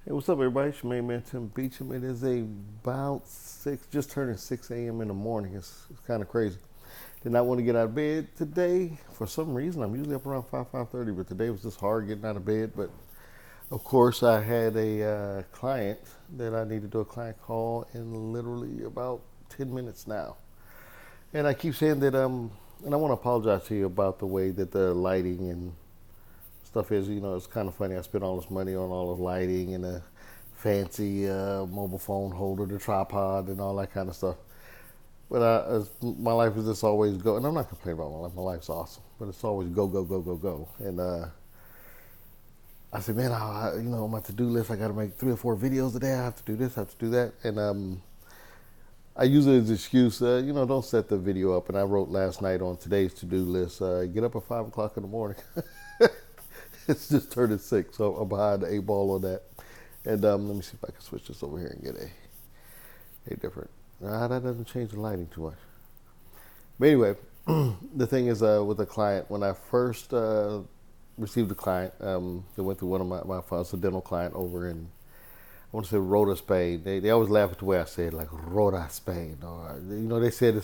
Hey, what's up, everybody? It's your main man, Tim Beachum. It is about 6, just turning 6 a.m. in the morning. It's kind of crazy. Did not want to get out of bed today. For some reason, I'm usually up around 5:30, but today was just hard getting out of bed. But of course, I had a client that I need to do a client call in literally about 10 minutes now. And I keep saying that, and I want to apologize to you about the way that the lighting and stuff is. It's kind of funny. I spent all this money on all the lighting and a fancy mobile phone holder, the tripod, and all that kind of stuff. But my life is just always go, and I'm not complaining about my life. My life's awesome, but it's always go, go, go, go, go. And I said, man, on my to-do list, I got to make 3 or 4 videos a day. I have to do this, I have to do that, and I use it as an excuse. Don't set the video up. And I wrote last night on today's to-do list, get up at 5 o'clock in the morning. It's just turned at 6, so I'm behind the 8 ball on that. And let me see if I can switch this over here and get a different. That doesn't change the lighting too much. But anyway, the thing is with a client, when I first received a client, they went through one of my funds, a dental client over in, I want to say Rhoda, Spain. They always laugh at the way I say it, like Rhoda, Spain. Or, they said it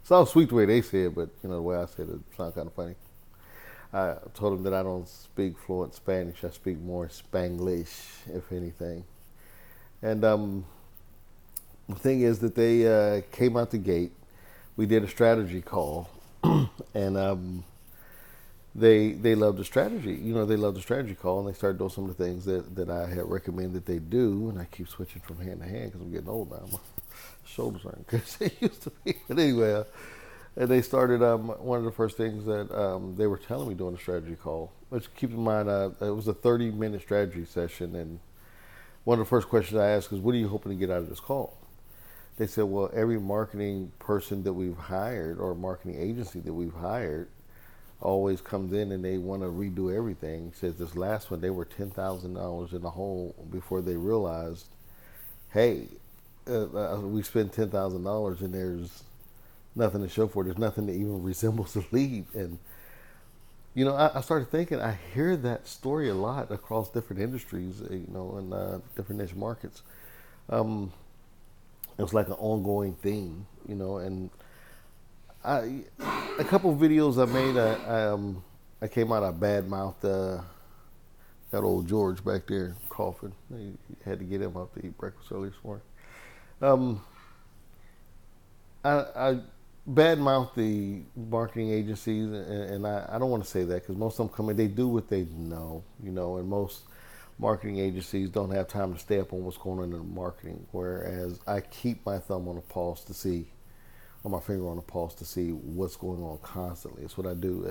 sounds sweet the way they say it, but, the way I said it sounds kind of funny. I told them that I don't speak fluent Spanish. I speak more Spanglish, if anything. And the thing is that they came out the gate. We did a strategy call, and they loved the strategy. They loved the strategy call, and they started doing some of the things that I had recommended they do. And I keep switching from hand to hand because I'm getting old now. My shoulders aren't good as they used to be. But anyway. And they started one of the first things that they were telling me during the strategy call. Let's keep in mind, it was a 30-minute strategy session, and one of the first questions I asked is, what are you hoping to get out of this call? They said, well, every marketing person that we've hired or marketing agency that we've hired always comes in and they want to redo everything. He says this last one, they were $10,000 in the hole before they realized, hey, we spent $10,000 and there's nothing to show for it. There's nothing that even resembles a lead. And, I started thinking, I hear that story a lot across different industries, and different niche markets. It's like an ongoing theme, and a couple of videos I made, I came out, I badmouthed that old George back there coughing. He had to get him up to eat breakfast early this morning. I badmouth the marketing agencies, and I don't want to say that because most of them come in, they do what they know, and most marketing agencies don't have time to stay up on what's going on in the marketing, whereas I keep my thumb on the pulse to see, on my finger on the pulse to see what's going on constantly. It's what I do.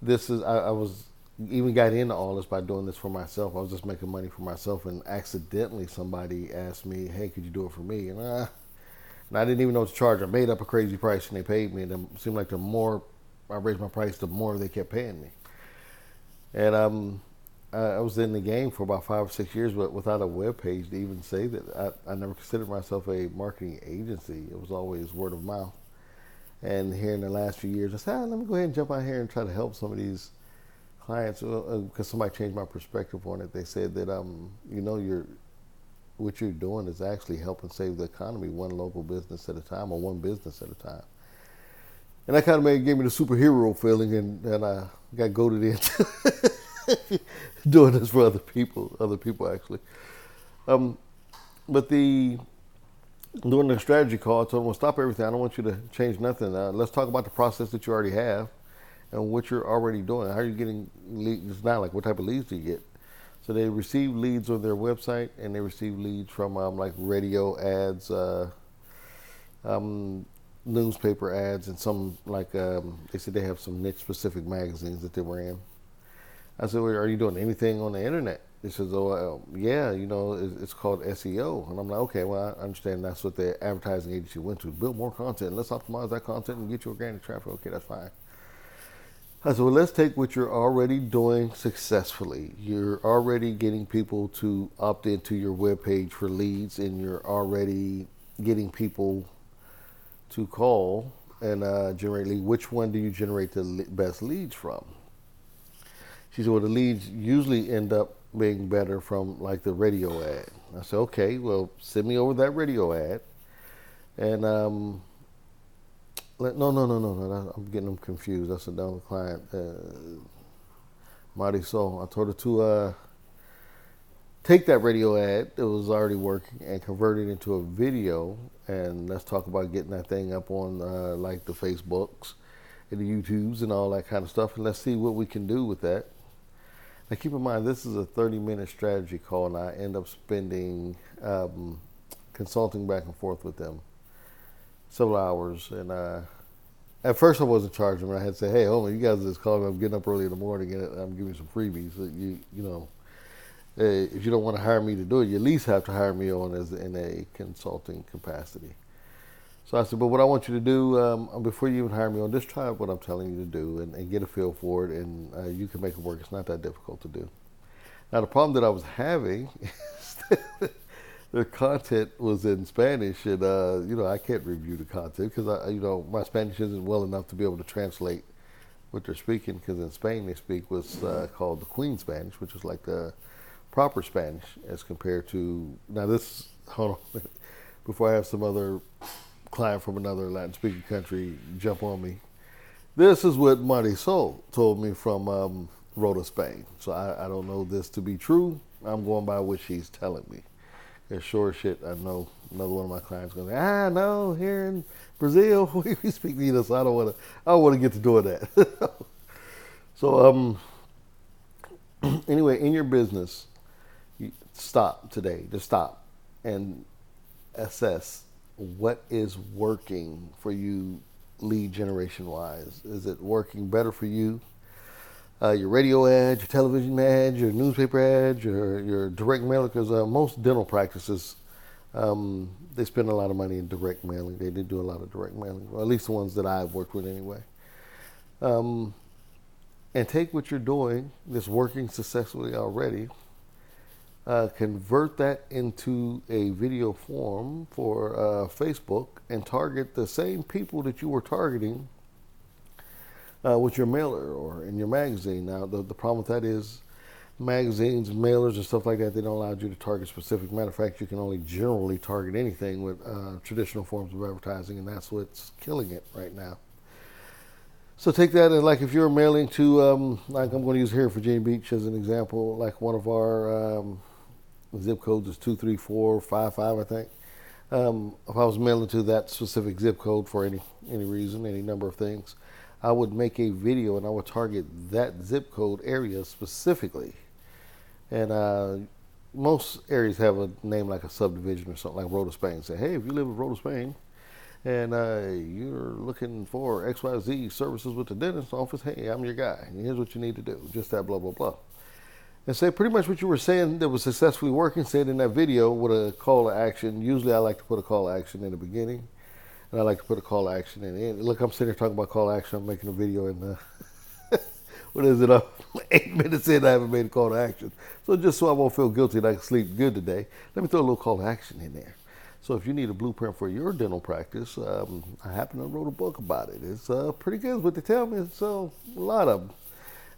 I was even got into all this by doing this for myself. I was just making money for myself, and accidentally somebody asked me, hey, could you do it for me? And I didn't even know what to charge. I made up a crazy price and they paid me. And it seemed like the more I raised my price, the more they kept paying me. And I was in the game for about 5 or 6 years, but without a web page to even say that. I never considered myself a marketing agency. It was always word of mouth. And here in the last few years, I said, let me go ahead and jump out here and try to help some of these clients because somebody changed my perspective on it. They said that, what you're doing is actually helping save the economy one local business at a time or one business at a time. And that kind of gave me the superhero feeling, and I got goaded into doing this for other people actually. But during the strategy call, I told them, well, stop everything. I don't want you to change nothing. Let's talk about the process that you already have and what you're already doing. How are you getting leads? It's not like what type of leads do you get? So they receive leads on their website, and they receive leads from like radio ads, newspaper ads, and some they said they have some niche specific magazines that they were in. I said, well, are you doing anything on the internet? He says, oh, yeah, it's called SEO. And I'm like, okay, well, I understand that's what the advertising agency went to. Build more content. Let's optimize that content and get you organic traffic. Okay, that's fine. I said, well, let's take what you're already doing successfully. You're already getting people to opt into your webpage for leads, and you're already getting people to call and generate leads. Which one do you generate the best leads from? She said, well, the leads usually end up being better from like the radio ad. I said, okay, well, send me over that radio ad. And no, I'm getting them confused. That's another client, Marty Soul. I told her to take that radio ad that was already working and convert it into a video. And let's talk about getting that thing up on like the Facebooks and the YouTubes and all that kind of stuff. And let's see what we can do with that. Now, keep in mind, this is a 30-minute strategy call, and I end up spending consulting back and forth with them several hours. And at first, I wasn't charging them. I had to say, "Hey, hold on, you guys just called me. I'm getting up early in the morning, and I'm giving you some freebies. So you know, if you don't want to hire me to do it, you at least have to hire me on as in a consulting capacity." So I said, but what I want you to do, before you even hire me on, just try what I'm telling you to do and get a feel for it, and you can make it work. It's not that difficult to do. Now, the problem that I was having is the content was in Spanish, and, I can't review the content because, my Spanish isn't well enough to be able to translate what they're speaking, because in Spain they speak what's called the Queen Spanish, which is like the proper Spanish as compared to, now this, hold on a minute, before I have some other client from another Latin speaking country jump on me. This is what Marisol told me from Rota, Spain. So I don't know this to be true. I'm going by what she's telling me. As sure as shit, I know another one of my clients going, no, here in Brazil we speak so I don't want to get to doing that. So anyway, in your business, stop today. Just stop and assess what is working for you lead generation wise. Is it working better for you? Your radio ads, your television ads, your newspaper ads, your direct mail, because most dental practices, they spend a lot of money in direct mailing. They do a lot of direct mailing, or at least the ones that I've worked with anyway. And take what you're doing that's working successfully already, convert that into a video form for Facebook, and target the same people that you were targeting with your mailer or in your magazine. Now, the problem with that is magazines, mailers, and stuff like that, they don't allow you to target specific. Matter of fact, you can only generally target anything with traditional forms of advertising, and that's what's killing it right now. So take that, and like if you're mailing to, like I'm going to use here Virginia Beach as an example, like one of our zip codes is 23455, I think. If I was mailing to that specific zip code for any reason, any number of things, I would make a video and I would target that zip code area specifically. And most areas have a name like a subdivision or something, like Rota, Spain. Say, hey, if you live in Rota, Spain, and you're looking for XYZ services with the dentist office, hey, I'm your guy. And here's what you need to do. Just that, blah, blah, blah. And say pretty much what you were saying that was successfully working, say it in that video with a call to action. Usually I like to put a call to action in the beginning, and I like to put a call to action in the end. Look, I'm sitting here talking about call to action. I'm making a video in, what is it, 8 minutes in, I haven't made a call to action. So just so I won't feel guilty and I can sleep good today, let me throw a little call to action in there. So if you need a blueprint for your dental practice, I happen to wrote a book about it. It's pretty good, what they tell me. It's a lot of them.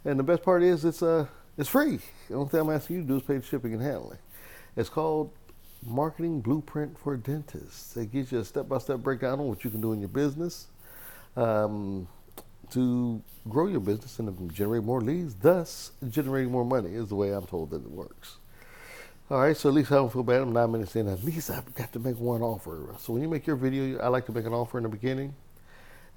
And the best part is it's free. The only thing I'm asking you to do is pay the shipping and handling. It's called Marketing Blueprint for Dentists. It gives you a step-by-step breakdown on what you can do in your business to grow your business and generate more leads, thus generating more money is the way I'm told that it works. All right, so at least I don't feel bad. I'm 9 minutes in. At least I've got to make one offer. So when you make your video, I like to make an offer in the beginning.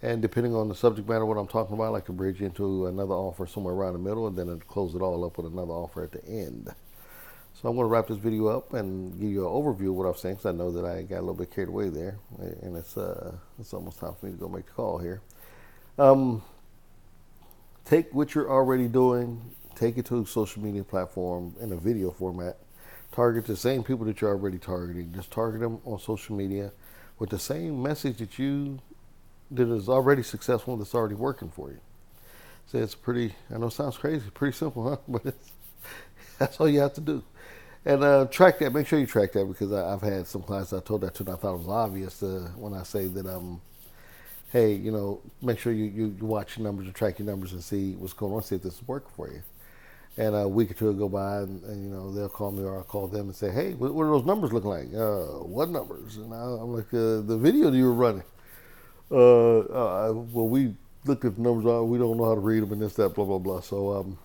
And depending on the subject matter, what I'm talking about, I like to bridge into another offer somewhere around the middle, and then I'd close it all up with another offer at the end. So I'm going to wrap this video up and give you an overview of what I'm saying, because I know that I got a little bit carried away there, and it's almost time for me to go make the call here. Take what you're already doing, take it to a social media platform in a video format. Target the same people that you're already targeting. Just target them on social media with the same message that is already successful, that's already working for you. So it's pretty, I know it sounds crazy, pretty simple, huh? But that's all you have to do. And track that, make sure you track that, because I've had some clients I told that to, and I thought it was obvious when I say that, hey, make sure you watch your numbers and track your numbers and see what's going on, see if this is working for you. And a week or two will go by, and they'll call me or I'll call them and say, "Hey, what are those numbers looking like? What numbers?" And I'm like, "The video that you were running. Well, we looked at the numbers. We don't know how to read them, and this, that, blah, blah, blah." So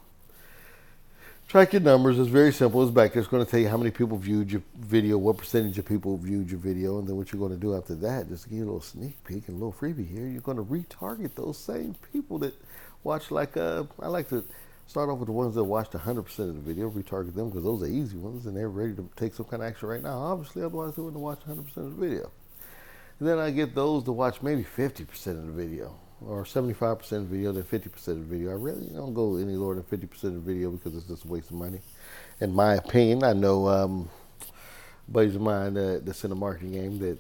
track your numbers. It's very simple. It's back there. It's going to tell you how many people viewed your video, what percentage of people viewed your video, and then what you're going to do after that, just to give you a little sneak peek and a little freebie here, you're going to retarget those same people that watch. Like I like to start off with the ones that watched 100% of the video, retarget them because those are easy ones and they're ready to take some kind of action right now. Obviously, otherwise they wouldn't watch 100% of the video. And then I get those to watch maybe 50% of the video, or 75% of the video, then 50% of the video. I really don't go any lower than 50% of the video because it's just a waste of money. In my opinion, I know buddies of mine that's in the marketing game that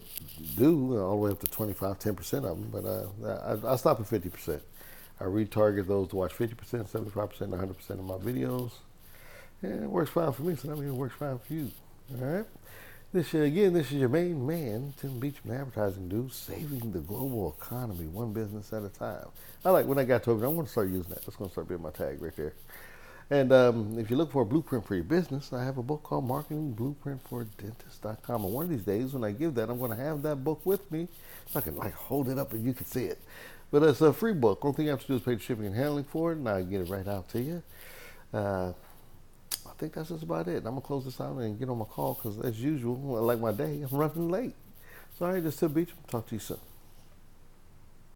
do all the way up to 25, 10% of them, but I stop at 50%. I retarget those to watch 50%, 75%, 100% of my videos. And it works fine for me, so that means it works fine for you. All right? This is your main man, Tim Beachum, Advertising Dude, saving the global economy one business at a time. I like when I got told me, I'm going to start using that. That's going to start being my tag right there. And if you look for a blueprint for your business, I have a book called Marketing Blueprint for Dentist.com. And one of these days, when I give that, I'm going to have that book with me. I can hold it up and you can see it. But it's a free book. Only thing you have to do is pay the shipping and handling for it, and I'll get it right out to you. I think that's just about it. I'm going to close this out and get on my call because, as usual, like my day, I'm running late. So, all right, this is Tim Beachum. Talk to you soon.